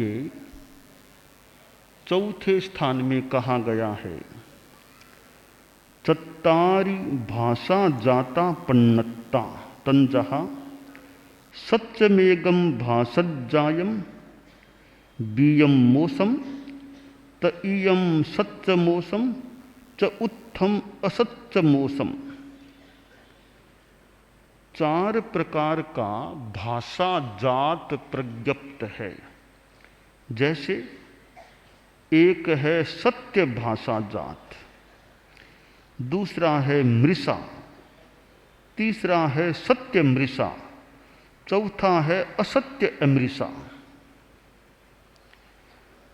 के चौथे स्थान में कहा गया है, चत्तारि भाषा जाता पन्नत्ता तंजहा सत्यमेगम भाषज्जायम बीयम मोसम तईयम सत्यमोसम च उत्थम असत्यमोसम। चार प्रकार का भाषा जात प्रज्ञप्त है। जैसे एक है सत्य भाषा जात, दूसरा है मृषा, तीसरा है सत्य मृषा, चौथा है असत्य अमृषा।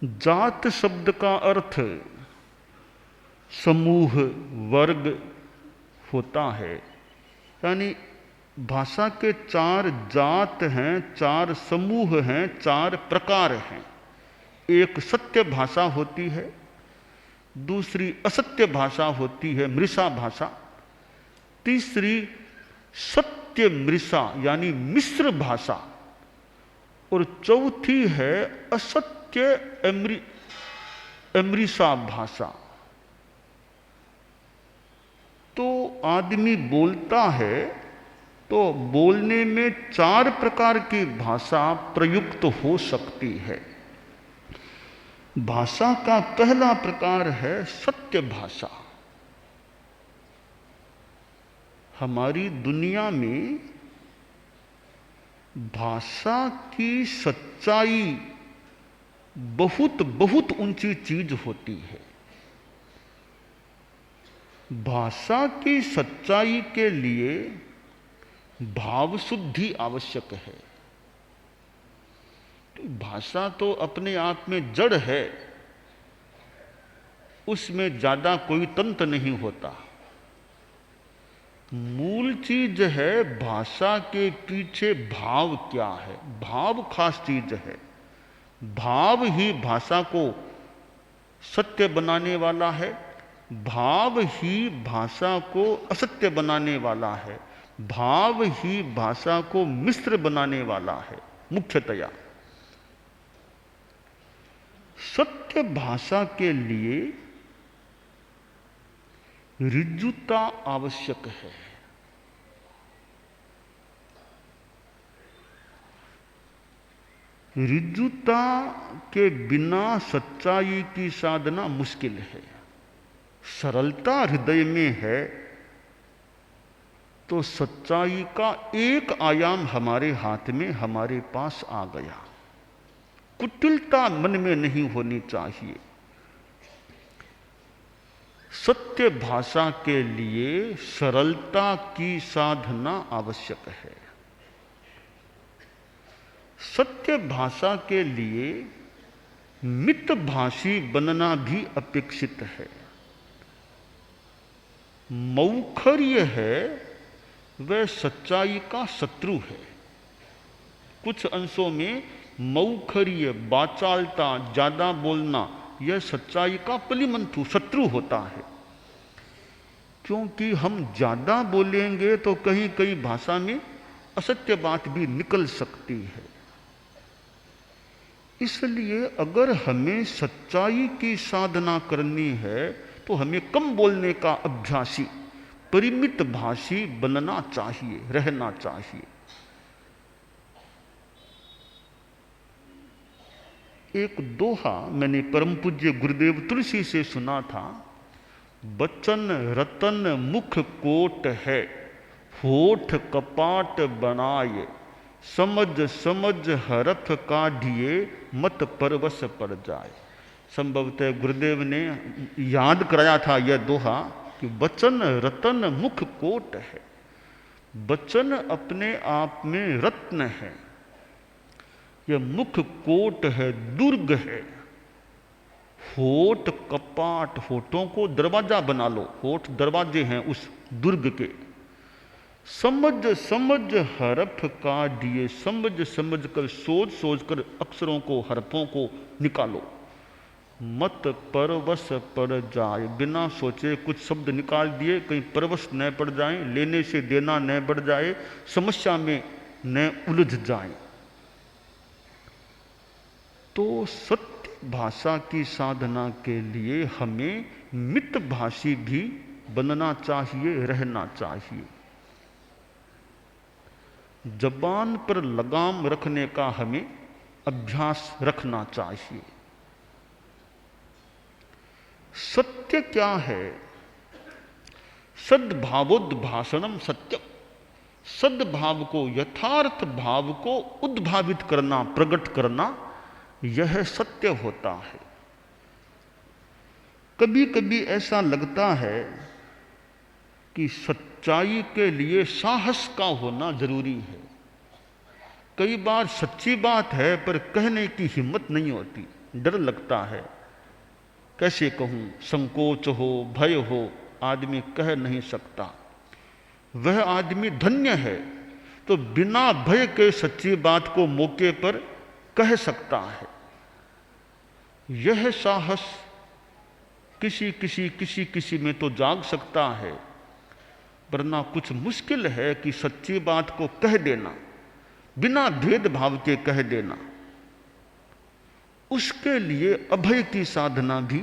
जात शब्द का अर्थ समूह वर्ग होता है, यानी भाषा के चार जात हैं, चार समूह हैं, चार प्रकार हैं। एक सत्य भाषा होती है, दूसरी असत्य भाषा होती है मृषा भाषा, तीसरी सत्य मृषा यानी मिश्र भाषा, और चौथी है असत्य अमृषा भाषा। तो आदमी बोलता है तो बोलने में चार प्रकार की भाषा प्रयुक्त हो सकती है। भाषा का पहला प्रकार है सत्य भाषा। हमारी दुनिया में भाषा की सच्चाई बहुत बहुत ऊंची चीज होती है। भाषा की सच्चाई के लिए भाव शुद्धि आवश्यक है। भाषा तो अपने आप में जड़ है, उसमें ज्यादा कोई तंत्र नहीं होता। मूल चीज है भाषा के पीछे भाव क्या है। भाव खास चीज है। भाव ही भाषा को सत्य बनाने वाला है, भाव ही भाषा को असत्य बनाने वाला है, भाव ही भाषा को मिश्र बनाने वाला है। मुख्यतया सत्य भाषा के लिए ऋजुता आवश्यक है। ऋजुता के बिना सच्चाई की साधना मुश्किल है। सरलता हृदय में है तो सच्चाई का एक आयाम हमारे हाथ में, हमारे पास आ गया। कुटिलता मन में नहीं होनी चाहिए। सत्य भाषा के लिए सरलता की साधना आवश्यक है। सत्य भाषा के लिए मितभाषी बनना भी अपेक्षित है। मौखर्य है वह सच्चाई का शत्रु है। कुछ अंशों में मौखर्य, बाचालता, ज्यादा बोलना यह सच्चाई का पलिमंथु शत्रु होता है। क्योंकि हम ज्यादा बोलेंगे तो कहीं कहीं भाषा में असत्य बात भी निकल सकती है। इसलिए अगर हमें सच्चाई की साधना करनी है तो हमें कम बोलने का अभ्यासी, परिमित भाषी बनना चाहिए, रहना चाहिए। एक दोहा मैंने परम पूज्य गुरुदेव तुलसी से सुना था, बचन रतन मुख कोट है, होठ कपाट बनाए, समझ समझ हरफ काढ़िए, मत परवश पड़ जाए। संभवतः गुरुदेव ने याद कराया था यह दोहा कि वचन रतन मुख कोट है। वचन अपने आप में रत्न है, यह मुख कोट है, दुर्ग है। होठ कपाट, होठों को दरवाजा बना लो, होठ दरवाजे हैं उस दुर्ग के। समझ समझ हरफ काढ़िए, समझ समझ कर, सोच सोच कर अक्षरों को, हरफों को निकालो। मत परवश पड़ जाए, बिना सोचे कुछ शब्द निकाल दिए, कहीं परवश न पड़ जाए, लेने से देना न बढ़ जाए, समस्या में न उलझ जाए। तो सत्य भाषा की साधना के लिए हमें मितभाषी भी बनना चाहिए, रहना चाहिए। जबान पर लगाम रखने का हमें अभ्यास रखना चाहिए। सत्य क्या है? सद्भावोद्भाषणम सत्यम। सद्भाव को, यथार्थ भाव को उद्भावित करना, प्रकट करना, यह सत्य होता है। कभी कभी ऐसा लगता है कि सच्चाई के लिए साहस का होना जरूरी है। कई बार सच्ची बात है पर कहने की हिम्मत नहीं होती, डर लगता है। कैसे कहूं, संकोच हो, भय हो, आदमी कह नहीं सकता। वह आदमी धन्य है तो बिना भय के सच्ची बात को मौके पर कह सकता है। यह साहस किसी किसी में तो जाग सकता है, वरना कुछ मुश्किल है कि सच्ची बात को कह देना, बिना भेदभाव के कह देना। उसके लिए अभय की साधना भी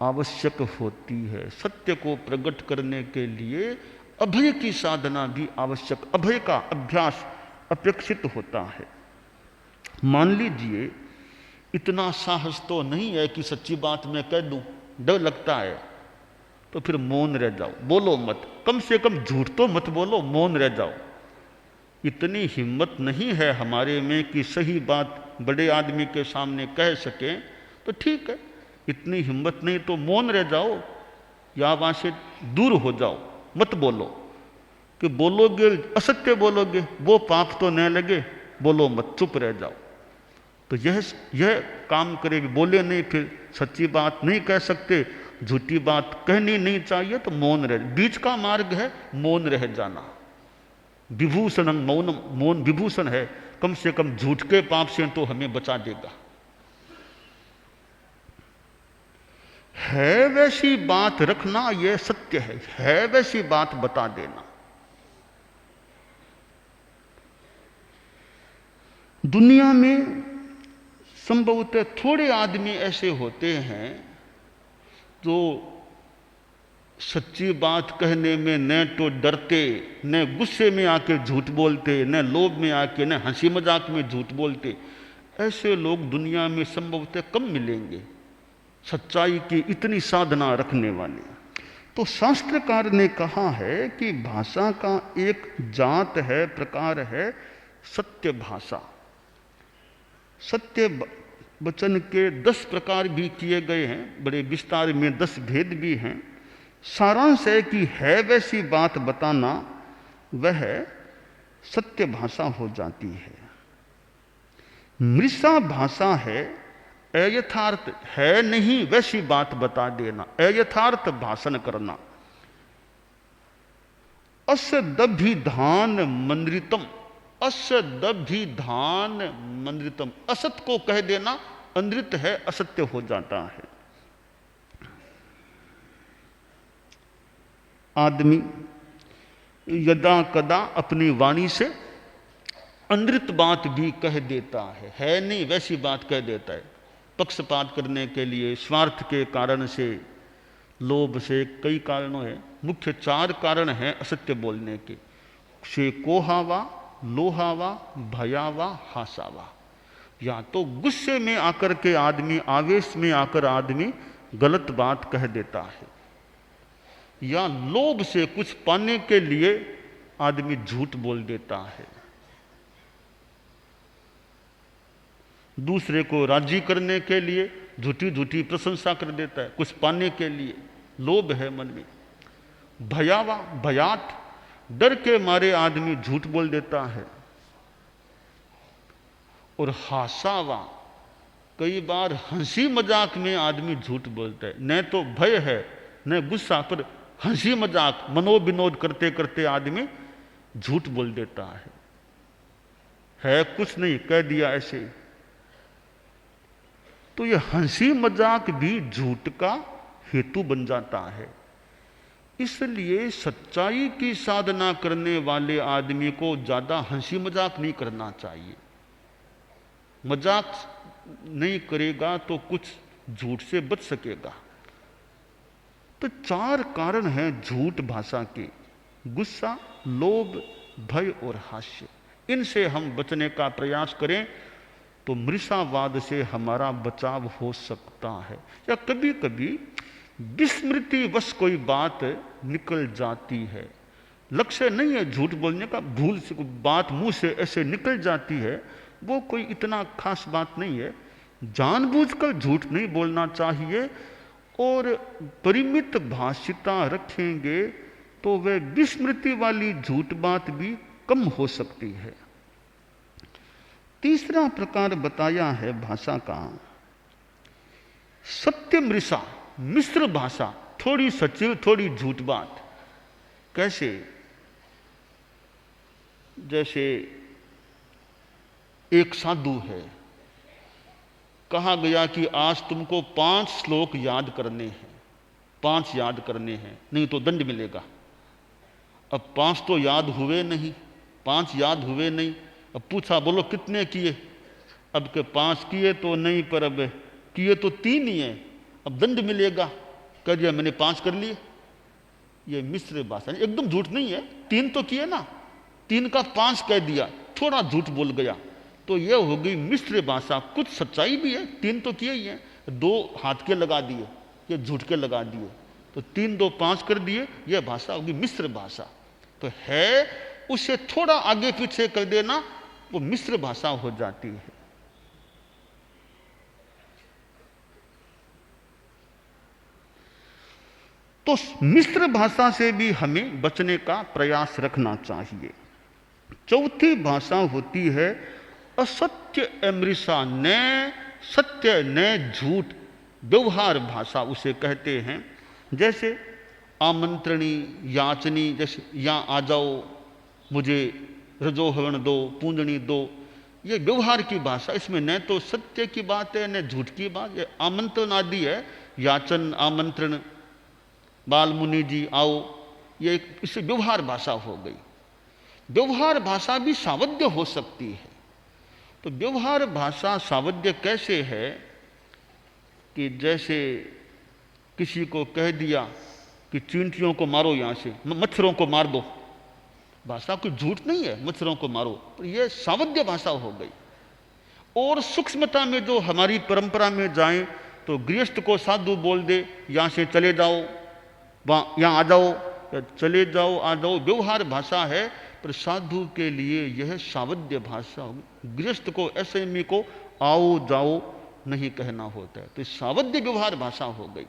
आवश्यक होती है। सत्य को प्रकट करने के लिए अभय की साधना भी आवश्यक, अभय का अभ्यास अपेक्षित होता है। मान लीजिए इतना साहस तो नहीं है कि सच्ची बात मैं कह दूं, डर लगता है, तो फिर मौन रह जाओ, बोलो मत। कम से कम झूठ तो मत बोलो, मौन रह जाओ। इतनी हिम्मत नहीं है हमारे में कि सही बात बड़े आदमी के सामने कह सकें, तो ठीक है। इतनी हिम्मत नहीं तो मौन रह जाओ या वहां से दूर हो जाओ, मत बोलो। कि बोलोगे, असत्य बोलोगे, वो पाप तो न लगे, बोलो मत, चुप रह जाओ। तो यह काम करेगी। बोले नहीं, फिर सच्ची बात नहीं कह सकते, झूठी बात कहनी नहीं चाहिए, तो मौन रह। बीच का मार्ग है मौन रह जाना। विभूषण मौनम, मौन विभूषण है। कम से कम झूठ के पाप से तो हमें बचा देगा। है वैसी बात रखना, यह सत्य है वैसी बात बता देना। दुनिया में संभवतः थोड़े आदमी ऐसे होते हैं जो सच्ची बात कहने में न तो डरते, न गुस्से में आके झूठ बोलते, न लोभ में आके, न हंसी मजाक में झूठ बोलते। ऐसे लोग दुनिया में संभवतः कम मिलेंगे, सच्चाई की इतनी साधना रखने वाले। तो शास्त्रकार ने कहा है कि भाषा का एक जात है, प्रकार है सत्य भाषा। सत्य वचन के 10 प्रकार भी किए गए हैं, बड़े विस्तार में 10 भेद भी हैं। सारांश है कि है वैसी बात बताना, वह सत्य भाषा हो जाती है। मृषा भाषा है अयथार्थ, है नहीं वैसी बात बता देना, अयथार्थ भाषण करना। असदभिधान मंद्रितम, असदभिधान मंद्रितम, असत को कह देना अंद्रित है, असत्य हो जाता है। आदमी यदा कदा अपनी वाणी से अंद्रित बात भी कह देता है नहीं वैसी बात कह देता है। पक्षपात करने के लिए, स्वार्थ के कारण से, लोभ से, कई कारणों है। मुख्य 4 कारण हैं असत्य बोलने के। से कोहावा, लोहावा, भयावा, हासावा। या तो गुस्से में आकर के आदमी, आवेश में आकर आदमी गलत बात कह देता है, या लोभ से कुछ पाने के लिए आदमी झूठ बोल देता है। दूसरे को राजी करने के लिए झूठी झूठी प्रशंसा कर देता है, कुछ पाने के लिए, लोभ है मन में। भयावा, भयात, डर के मारे आदमी झूठ बोल देता है। और हासावा, कई बार हंसी मजाक में आदमी झूठ बोलता है। न तो भय है न गुस्सा, पर हंसी मजाक, मनोविनोद करते करते आदमी झूठ बोल देता है कुछ नहीं, कह दिया ऐसे। तो ये हंसी मजाक भी झूठ का हेतु बन जाता है। इसलिए सच्चाई की साधना करने वाले आदमी को ज्यादा हंसी मजाक नहीं करना चाहिए। मजाक नहीं करेगा तो कुछ झूठ से बच सकेगा। तो 4 कारण हैं झूठ भाषा के: गुस्सा, लोभ, भय और हास्य। इनसे हम बचने का प्रयास करें तो मृषावाद से हमारा बचाव हो सकता है। या कभी कभी विस्मृतिवश कोई बात निकल जाती है, लक्ष्य नहीं है झूठ बोलने का, भूल से बात मुंह से ऐसे निकल जाती है, वो कोई इतना खास बात नहीं है। जानबूझकर झूठ नहीं बोलना चाहिए और परिमित भाषिता रखेंगे तो वह विस्मृति वाली झूठ बात भी कम हो सकती है। तीसरा प्रकार बताया है भाषा का सत्य मृषा, मिश्र भाषा, थोड़ी सच्ची थोड़ी झूठ बात। कैसे? जैसे एक साधु है, कहा गया कि आज तुमको 5 श्लोक याद करने हैं, 5 याद करने हैं, नहीं तो दंड मिलेगा। अब 5 तो याद हुए नहीं, 5 याद हुए नहीं। अब पूछा बोलो कितने किए? अब के 5 किए तो नहीं, पर अब किए तो 3 ही है, अब दंड मिलेगा। कह दिया मैंने 5 कर लिए। ये मिश्र भाषा, एकदम झूठ नहीं है, 3 तो किए ना, 3 का 5 कह दिया, थोड़ा झूठ बोल गया, तो ये हो गई मिश्र भाषा। कुछ सच्चाई भी है, 3 तो किए ही है, 2 हाथ के लगा दिए, ये झूठ के लगा दिए, तो 3 2 5 कर दिए, यह भाषा होगी मिश्र भाषा। तो है उसे थोड़ा आगे पीछे कर देना, वो मिश्र भाषा हो जाती है। तो मिश्र भाषा से भी हमें बचने का प्रयास रखना चाहिए। चौथी भाषा होती है असत्य अमृषा, न सत्य न झूठ, व्यवहार भाषा उसे कहते हैं। जैसे आमंत्रणी, याचनी, जैसे यहाँ आ जाओ, मुझे रजोहरण दो, पूंजनी दो, ये व्यवहार की भाषा। इसमें न तो सत्य की बात है न झूठ की बात। ये आमंत्रण आदि है, याचन, आमंत्रण, बाल मुनि जी आओ, ये इससे व्यवहार भाषा हो गई। व्यवहार भाषा भी सावध्य हो सकती है। तो व्यवहार भाषा सावध्य कैसे है कि जैसे किसी को कह दिया कि चींटियों को मारो, यहाँ से मच्छरों को मार दो, भाषा कोई झूठ नहीं है, मच्छरों को मारो, तो ये सावध्य भाषा हो गई। और सूक्ष्मता में जो हमारी परंपरा में जाएं तो गृहस्थ को साधु बोल दे, यहाँ से चले जाओ, यहाँ आ जाओ, चले जाओ, आ जाओ, व्यवहार भाषा है। पर साधु के लिए यह सावध्य भाषा होगी। गृहस्थ को, एसएमई को आओ जाओ नहीं कहना होता है, तो सावध्य व्यवहार भाषा हो गई।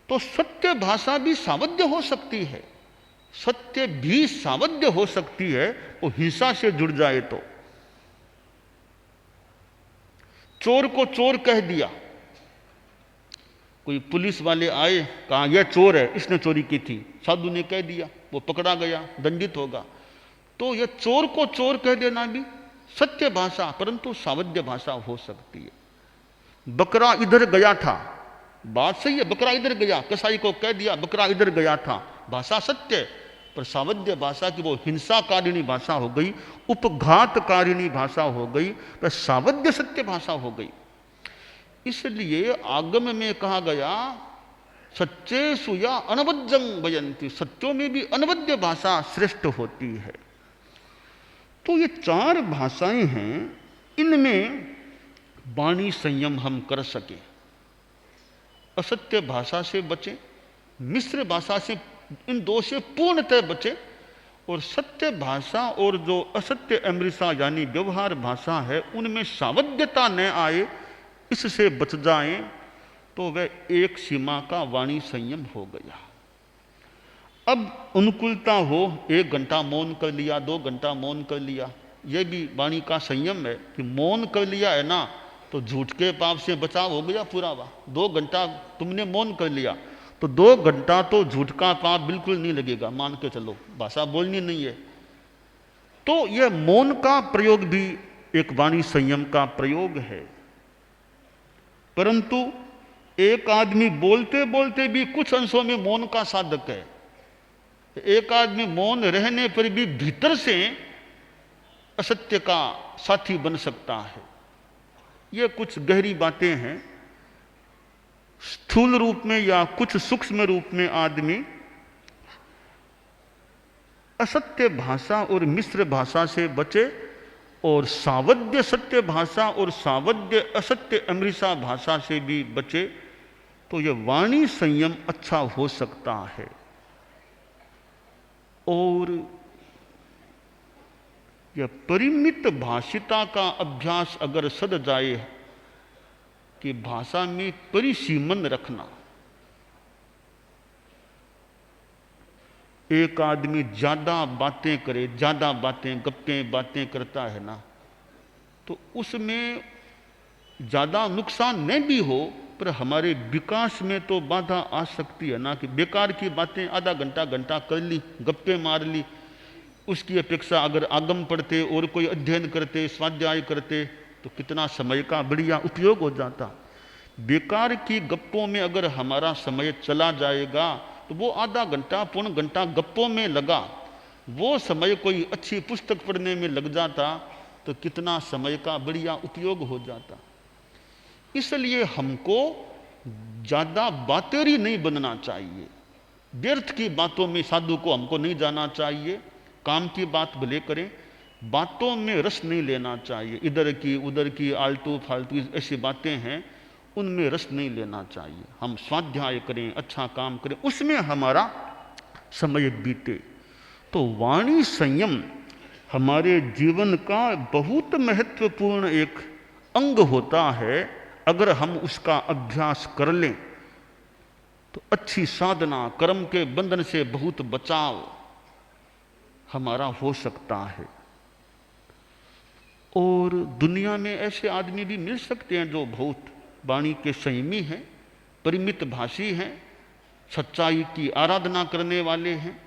तो सत्य भाषा भी सावध्य हो सकती है, सत्य भी सावध्य हो सकती है, वो हिंसा से जुड़ जाए तो। चोर को चोर कह दिया, कोई पुलिस वाले आए, कहा यह चोर है, इसने चोरी की थी, साधु ने कह दिया, वो पकड़ा गया, दंडित होगा। तो यह चोर को चोर कह देना भी सत्य भाषा, परंतु सावध्य भाषा हो सकती है। बकरा इधर गया था, बात सही है, बकरा इधर गया, कसाई को कह दिया बकरा इधर गया था, भाषा सत्य, पर सावध्य भाषा की वो हिंसाकारिणी भाषा हो गई, उपघातकारिणी भाषा हो गई, पर सावध्य सत्य भाषा हो गई। इसलिए आगम में कहा गया सच्चेषु या अनवद्यं वयन्ति, सत्यों में भी अनवद्य भाषा श्रेष्ठ होती है। तो ये 4 भाषाएं हैं, इनमें वाणी संयम हम कर सके, असत्य भाषा से बचें, मिश्र भाषा से, इन 2 से पूर्णतः बचें, और सत्य भाषा और जो असत्य अमृषा यानी व्यवहार भाषा है उनमें सावध्यता न आए, इससे बच जाएं, तो वह एक सीमा का वाणी संयम हो गया। अब अनुकूलता हो, 1 घंटा मौन कर लिया, 2 घंटा मौन कर लिया, यह भी वाणी का संयम है कि मौन कर लिया है ना, तो झूठ के पाप से बचाव हो गया पूरा। 2 घंटा तुमने मौन कर लिया तो 2 घंटा तो झूठ का पाप बिल्कुल नहीं लगेगा, मान के चलो, भाषा बोलनी नहीं है। तो यह मौन का प्रयोग भी एक वाणी संयम का प्रयोग है। परंतु एक आदमी बोलते बोलते भी कुछ अंशों में मौन का साधक है, एक आदमी मौन रहने पर भी भीतर से असत्य का साथी बन सकता है। ये कुछ गहरी बातें हैं। स्थूल रूप में या कुछ सूक्ष्म रूप में आदमी असत्य भाषा और मिश्र भाषा से बचे और सावध्य सत्य भाषा और सावध्य असत्य अमृषा भाषा से भी बचे, तो यह वाणी संयम अच्छा हो सकता है। और यह परिमित भाषिता का अभ्यास अगर सद जाए कि भाषा में परिसीमन रखना। एक आदमी ज्यादा बातें करे, ज्यादा बातें गप्पें बातें करता है ना, तो उसमें ज्यादा नुकसान न भी हो पर हमारे विकास में तो बाधा आ सकती है ना। कि बेकार की बातें आधा घंटा घंटा कर ली, गप्पे मार ली, उसकी अपेक्षा अगर आगम पढ़ते और कोई अध्ययन करते, स्वाध्याय करते तो कितना समय का बढ़िया उपयोग हो जाता। बेकार की गप्पों में अगर हमारा समय चला जाएगा तो वो आधा घंटा पौन घंटा गप्पों में लगा, वो समय कोई अच्छी पुस्तक पढ़ने में लग जाता तो कितना समय का बढ़िया उपयोग हो जाता। इसलिए हमको ज्यादा बातेरी नहीं बनना चाहिए। व्यर्थ की बातों में साधु को हमको नहीं जाना चाहिए। काम की बात भले करें, बातों में रस नहीं लेना चाहिए। इधर की उधर की आलतू फालतू ऐसी बातें हैं, उनमें रस नहीं लेना चाहिए। हम स्वाध्याय करें, अच्छा काम करें, उसमें हमारा समय बीते। तो वाणी संयम हमारे जीवन का बहुत महत्वपूर्ण एक अंग होता है। अगर हम उसका अभ्यास कर लें तो अच्छी साधना, कर्म के बंधन से बहुत बचाव हमारा हो सकता है। और दुनिया में ऐसे आदमी भी मिल सकते हैं जो बहुत वाणी के संयमी हैं, परिमित भाषी हैं, सच्चाई की आराधना करने वाले हैं।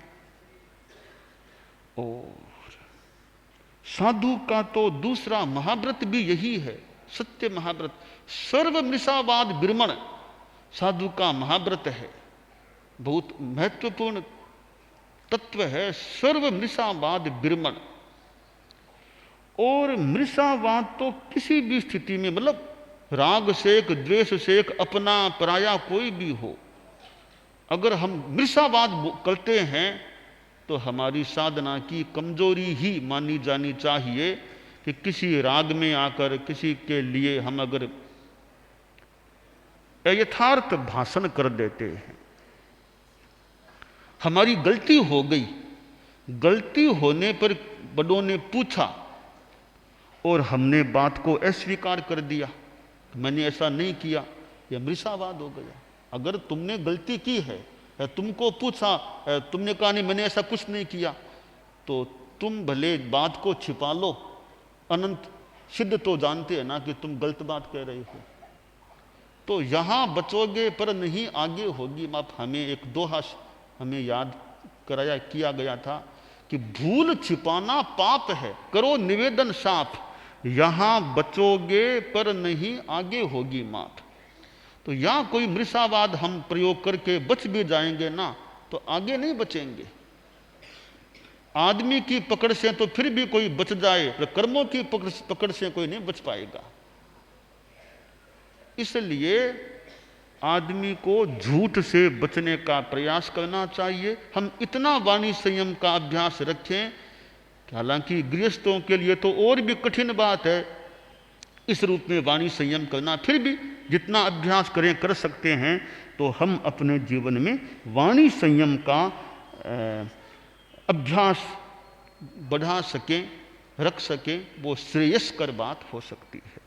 और साधु का तो दूसरा महाव्रत भी यही है, सत्य महाव्रत। सर्व मृषावाद विरमण साधु का महाव्रत है, बहुत महत्वपूर्ण तत्व है सर्व मृषावाद विरमण। और मृषावाद तो किसी भी स्थिति में, मतलब राग से एक, द्वेष से एक, अपना पराया कोई भी हो, अगर हम मृषावाद करते हैं तो हमारी साधना की कमजोरी ही मानी जानी चाहिए। कि किसी राग में आकर किसी के लिए हम अगर यथार्थ भाषण कर देते हैं, हमारी गलती हो गई, गलती होने पर बड़ों ने पूछा और हमने बात को अस्वीकार कर दिया, मैंने ऐसा नहीं किया, यह मृषावाद हो गया। अगर तुमने गलती की है, तुमको पूछा, तुमने कहा नहीं मैंने ऐसा कुछ नहीं किया, तो तुम भले बात को छिपा लो, अनंत सिद्ध तो जानते हैं ना कि तुम गलत बात कह रहे हो। तो यहां बचोगे पर नहीं आगे होगी बात। हमें एक दोहा हमें याद कराया किया गया था कि भूल छिपाना पाप है, करो निवेदन साफ, यहां बचोगे पर नहीं आगे होगी माप। तो यहां कोई मृषावाद हम प्रयोग करके बच भी जाएंगे ना तो आगे नहीं बचेंगे। आदमी की पकड़ से तो फिर भी कोई बच जाए, पर कर्मों की पकड़ से कोई नहीं बच पाएगा। इसलिए आदमी को झूठ से बचने का प्रयास करना चाहिए। हम इतना वाणी संयम का अभ्यास रखें, हालांकि गृहस्थों के लिए तो और भी कठिन बात है इस रूप में वाणी संयम करना, फिर भी जितना अभ्यास करें कर सकते हैं तो हम अपने जीवन में वाणी संयम का अभ्यास बढ़ा सकें, रख सकें, वो श्रेयस्कर बात हो सकती है।